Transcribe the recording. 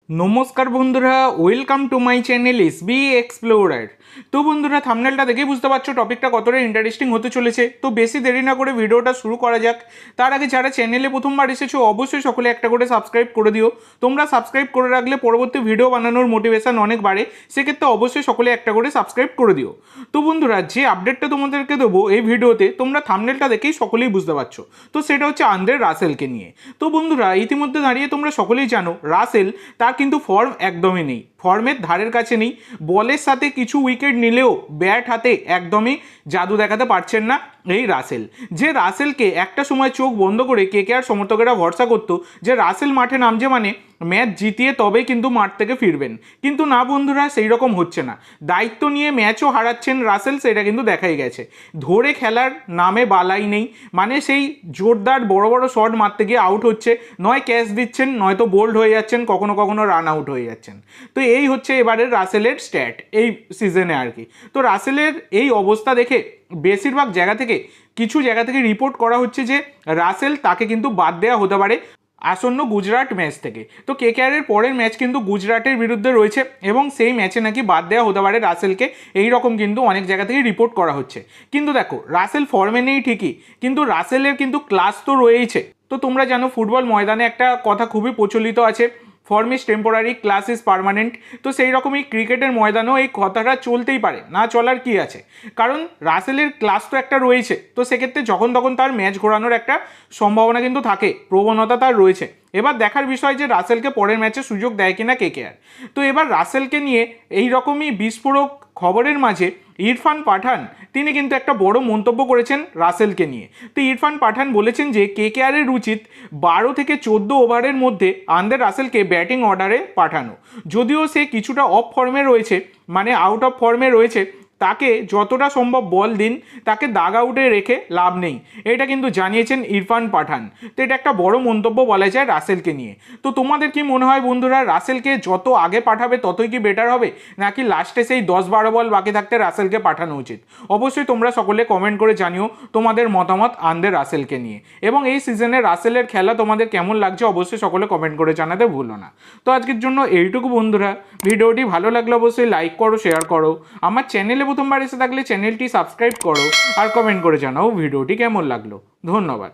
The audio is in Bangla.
নমস্কার বন্ধুরা, welcome to my channel SB explorer. তো বন্ধুরা, থাম্বনেলটা দেখেই বুঝতে পারছো টপিকটা কতটা ইন্টারেস্টিং হতে চলেছে। তো বেশি দেরি না করে ভিডিওটা শুরু করা যাক। তার আগে যারা চ্যানেলে প্রথমবার এসেছো অবশ্যই সকলে একটা করে সাবস্ক্রাইব করে দিও। তোমরা সাবস্ক্রাইব করে রাখলে পরবর্তী ভিডিও বানানোর মোটিভেশন অনেক বাড়ে, সেক্ষেত্রে অবশ্যই সকলে একটা করে সাবস্ক্রাইব করে দিও। তো বন্ধুরা, যে আপডেটটা তোমাদেরকে দেবো এই ভিডিওতে তোমরা থাম্বনেলটা দেখেই সকলেই বুঝতে পারছো। তো সেটা হচ্ছে আন্দ্রে রাসেলকে নিয়ে। তো বন্ধুরা, ইতিমধ্যে দাঁড়িয়ে তোমরা সকলেই জানো রাসেল তার কিন্তু ফর্ম একদমই নেই, ফর্মের ধারের কাছে নেই। বলের সাথে কিছু উইকেট নিলেও ব্যাট হাতে একদমই জাদু দেখাতে পারছেন না এই রাসেল। যে রাসেলকে একটা সময় চোখ বন্ধ করে কেকেআর সমর্থকেরা ভরসা করতো যে রাসেল মাঠে নামছে মানে ম্যাচ জিতিয়ে তবেই কিন্তু মাঠ থেকে ফিরবেন, কিন্তু না বন্ধুরা, সেই রকম হচ্ছে না। দায়িত্ব নিয়ে ম্যাচও হারাচ্ছেন রাসেল, সেটা কিন্তু দেখাই গেছে। ধরে খেলার নামে বালাই নেই, মানে সেই জোরদার বড় বড় শট মারতে গিয়ে আউট হচ্ছে, নয় ক্যাচ দিচ্ছেন নয়তো বোল্ড হয়ে যাচ্ছেন, কখনো কখনো রান আউট হয়ে যাচ্ছেন। তো এই হচ্ছে এবারের রাসেলের স্ট্যাট এই সিজনে আর কি। তো রাসেলের এই অবস্থা দেখে বেশিরভাগ জায়গা থেকে কিছু জায়গা থেকে রিপোর্ট করা হচ্ছে যে রাসেল তাকে কিন্তু বাদ দেওয়া হতে পারে আসন্ন গুজরাট ম্যাচ থেকে। তো কেকেআরের পরের ম্যাচ কিন্তু গুজরাটের বিরুদ্ধে রয়েছে এবং সেই ম্যাচে নাকি বাদ দেওয়া হতে পারে রাসেলকে, এই রকম কিন্তু অনেক জায়গা থেকে রিপোর্ট করা হচ্ছে। কিন্তু দেখো, রাসেল ফর্মে নেই ঠিকই, কিন্তু রাসেলের কিন্তু ক্লাস তো রয়েইছে। তো তোমরা জানো ফুটবল ময়দানে একটা কথা খুবই প্রচলিত আছে, form is temporary, class is permanent. তো সেই রকমই ক্রিকেটের ময়দানেও এই কথাটা চলতেই পারে, না চলার কি আছে, কারণ রাসেলের ক্লাস তো একটা রয়েছে। তো সেক্ষেত্রে যখন তখন তার ম্যাচ ঘোরানোর একটা সম্ভাবনা কিন্তু থাকে, প্রবণতা তার রয়েছে। এবার দেখার বিষয় যে রাসেলকে পরের ম্যাচে সুযোগ দেয় কিনা কেকেআর। তো এবার রাসেলকে নিয়ে এই রকমই বিস্ফোরক খবরের মাঝে ইরফান পাঠান তিনি কিন্তু একটা বড় মন্তব্য করেছেন রাসেলকে নিয়ে। তো ইরফান পাঠান বলেছেন যে কেকেআরের উচিত 12 থেকে 14 ওভারের মধ্যে আন্দ্রে রাসেলকে ব্যাটিং অর্ডারে পাঠানো। যদিও সে কিছুটা অফ ফর্মে রয়েছে, মানে আউট অফ ফর্মে রয়েছে, তাকে যতটা সম্ভব বল দিন, তাকে দাগ আউটে রেখে লাভ নেই, এটা কিন্তু জানিয়েছেন ইরফান পাঠান। তো এটা একটা বড় মন্তব্য বলা যায় রাসেলকে নিয়ে। তো তোমাদের কি মনে হয় বন্ধুরা, রাসেলকে যত আগে পাঠাবে ততই কি বেটার হবে, নাকি লাস্টে সেই 10-12 বল বাকি থাকতে রাসেলকে পাঠানো উচিত? অবশ্যই তোমরা সকলে কমেন্ট করে জানিও তোমাদের মতামত আন্দ্রে রাসেলকে নিয়ে। এবং এই সিজনে রাসেলের খেলা তোমাদের কেমন লাগছে অবশ্যই সকলে কমেন্ট করে জানাতে ভুলো না। তো আজকের জন্য এইটুকু বন্ধুরা, ভিডিওটি ভালো লাগলে অবশ্যই লাইক করো, শেয়ার করো। আমার চ্যানেলে প্রথমবার এসে থাকলে চ্যানেলটি সাবস্ক্রাইব করো আর কমেন্ট করে জানাও ভিডিওটি কেমন লাগলো। ধন্যবাদ।